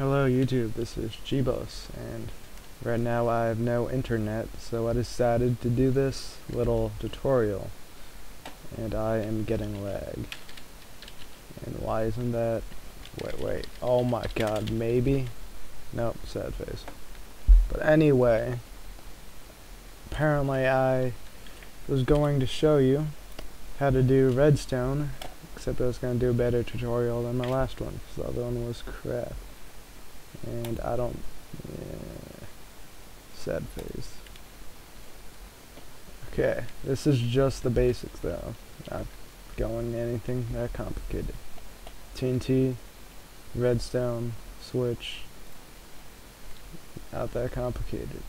Hello YouTube, this is G-Boss, and right now I have no internet, so I decided to do this little tutorial, and I am getting lag. And why isn't that? Wait, oh my god, maybe? Nope, sad face. But anyway, apparently I was going to show you how to do redstone, except I was going to do a better tutorial than my last one, because the other one was crap. And I don't, sad face. Okay, this is just the basics though, not going anything that complicated. TNT, redstone, switch, not that complicated.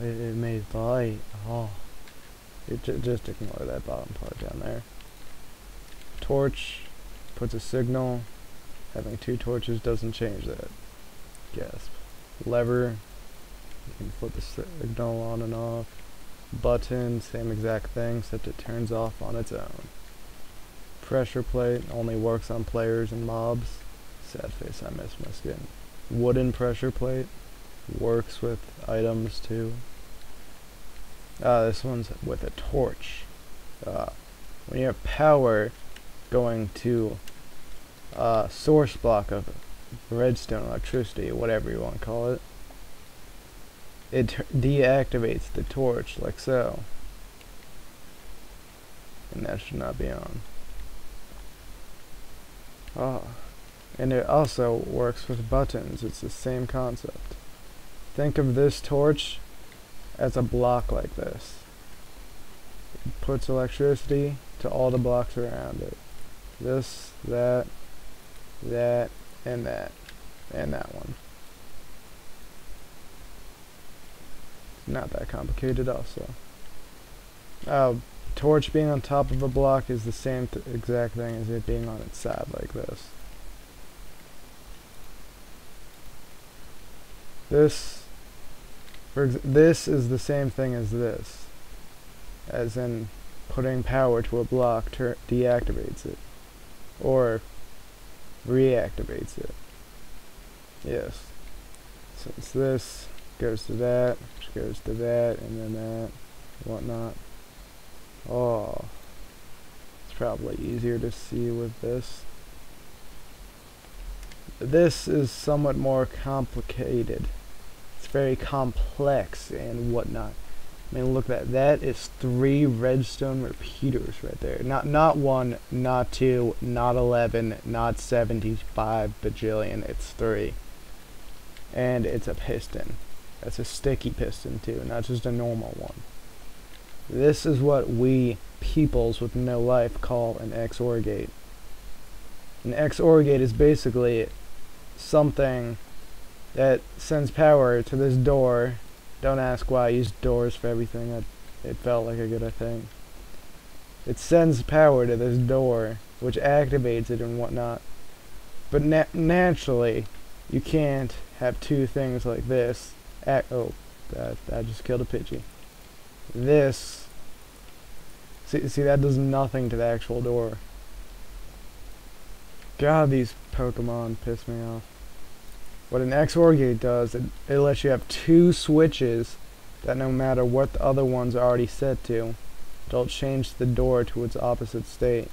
It made light. Just ignore that bottom part down there. Torch puts a signal. Having two torches doesn't change that. Gasp. Lever, you can flip the signal on and off. Button, same exact thing, except it turns off on its own. Pressure plate only works on players and mobs. Sad face, I miss my skin. Wooden pressure plate works with items too. This one's with a torch. When you have power going to a source block of redstone, electricity, whatever you want to call it, it deactivates the torch like so, and that should not be on. And it also works with buttons. It's the same concept. Think of this torch as a block like this. It puts electricity to all the blocks around it. This, that, that, and that one. Not that complicated also. Torch being on top of a block is the same exact thing as it being on its side like this. This is the same thing as this, as in putting power to a block deactivates it, or reactivates it. Yes. Since this goes to that, which goes to that, and then that, whatnot. Oh, it's probably easier to see with this. This is somewhat more complicated. It's very complex and whatnot. I mean, look at that. That is 3 redstone repeaters right there. Not 1, not 2, not 11, not 75 bajillion. It's 3. And it's a piston. That's a sticky piston too, not just a normal one. This is what we peoples with no life call an XOR gate. An XOR gate is basically something that sends power to this door. Don't ask why I use doors for everything. It felt like a good thing. It sends power to this door, which activates it and whatnot. But naturally, you can't have two things like this. I just killed a Pidgey. This, see that does nothing to the actual door. God, these Pokemon piss me off. What an XOR gate does, it lets you have 2 switches that no matter what the other ones are already set to, it'll change the door to its opposite state.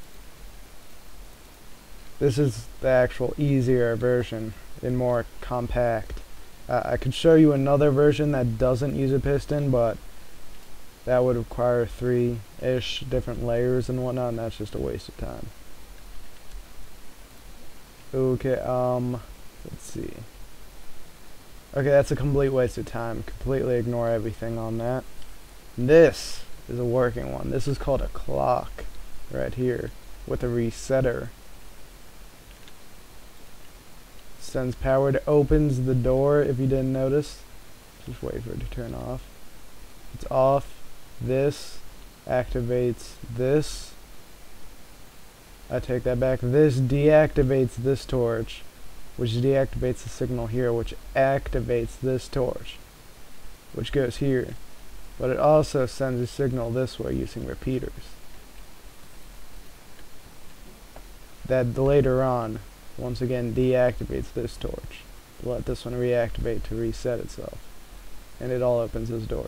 This is the actual easier version and more compact. I could show you another version that doesn't use a piston, but that would require 3-ish different layers and whatnot, and that's just a waste of time. Okay, let's see. Okay, that's a complete waste of time. Completely ignore everything on that. This is a working one. This is called a clock right here with a resetter. Sends power to opens the door if you didn't notice. Just wait for it to turn off. It's off. This activates this. I take that back. This deactivates this torch, which deactivates the signal here, which activates this torch, which goes here. But it also sends a signal this way using repeaters. that later on, once again, deactivates this torch. Let this one reactivate to reset itself. And it all opens this door.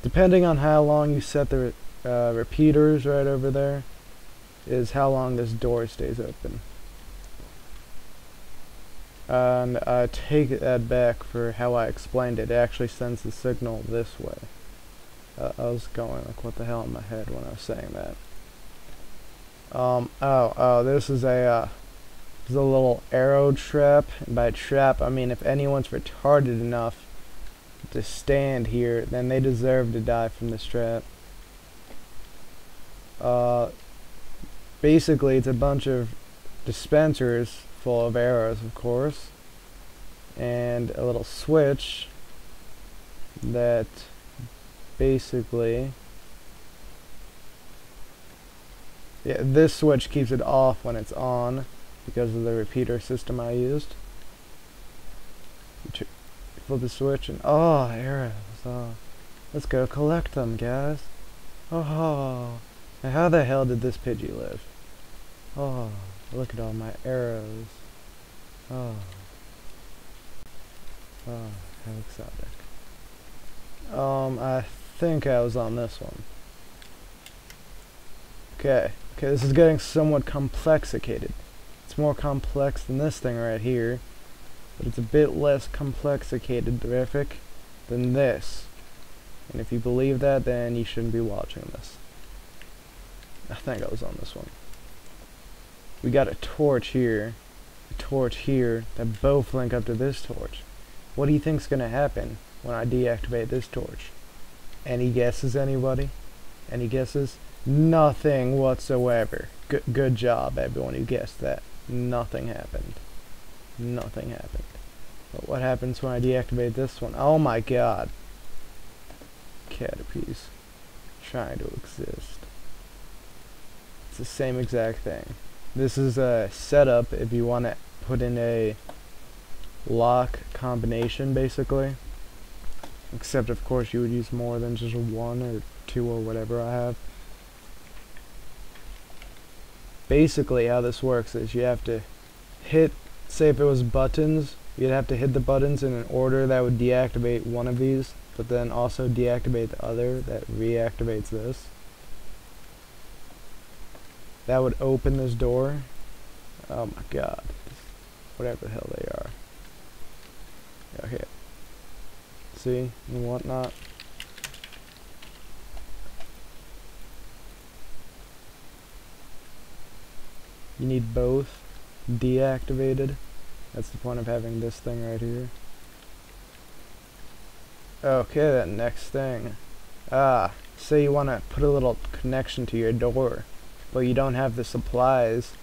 Depending on how long you set the repeaters right over there, is how long this door stays open. And I take that back for how I explained it. It actually sends the signal this way. I was going like, what the hell in my head when I was saying that. This is a little arrow trap. And by trap, I mean if anyone's retarded enough to stand here, then they deserve to die from this trap. Basically, it's a bunch of dispensers full of arrows, of course, and a little switch that basically, yeah, this switch keeps it off when it's on because of the repeater system I used. Flip the switch and arrows. Let's go collect them, guys. Now how the hell did this Pidgey live? Look at all my arrows. How exotic. I think I was on this one. Okay, this is getting somewhat complexicated. It's more complex than this thing right here, but it's a bit less complexicated terrific than this. And if you believe that, then you shouldn't be watching this. I think I was on this one. We got a torch here, a torch here, that both link up to this torch. What do you think's gonna happen when I deactivate this torch? Any guesses, anybody? Any guesses? Nothing whatsoever. Good job, everyone who guessed that. Nothing happened. Nothing happened. But what happens when I deactivate this one? Oh my god. Caterpies. Trying to exist. It's the same exact thing. This is a setup if you want to put in a lock combination, basically. Except, of course, you would use more than just one or two or whatever I have. Basically, how this works is you have to hit, say if it was buttons, you'd have to hit the buttons in an order that would deactivate one of these, but then also deactivate the other that reactivates this. That would open this door. Oh my god. Whatever the hell they are. Okay. See? And whatnot. You need both deactivated. That's the point of having this thing right here. Okay, that next thing. Say you want to put a little connection to your door, but you don't have the supplies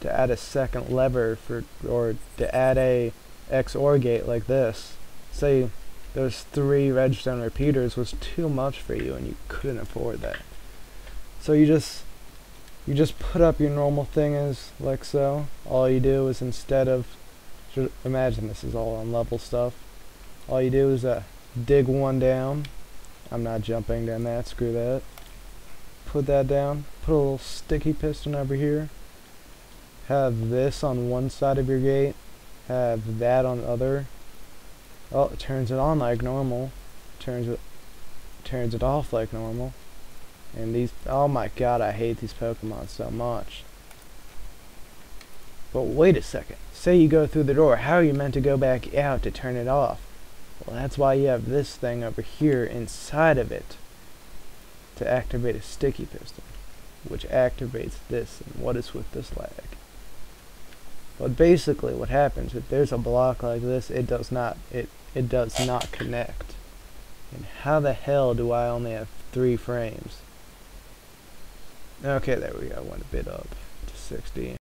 to add a second lever or to add a XOR gate like this. Say those 3 redstone repeaters was too much for you and you couldn't afford that. So you just put up your normal thing as like so. All you do is instead of, imagine this is all on level stuff. All you do is dig one down. I'm not jumping down that, screw that. Put that down, put a little sticky piston over here. Have this on one side of your gate, have that on the other. Oh, it turns it on like normal. Turns it off like normal. And these, oh my god, I hate these Pokemon so much. But wait a second. Say you go through the door, how are you meant to go back out to turn it off? Well, that's why you have this thing over here inside of it to activate a sticky piston, which activates this. And what is with this lag? But basically what happens, if there's a block like this, it does not connect. And how the hell do I only have 3 frames? Okay, there we go, went a bit up to 60.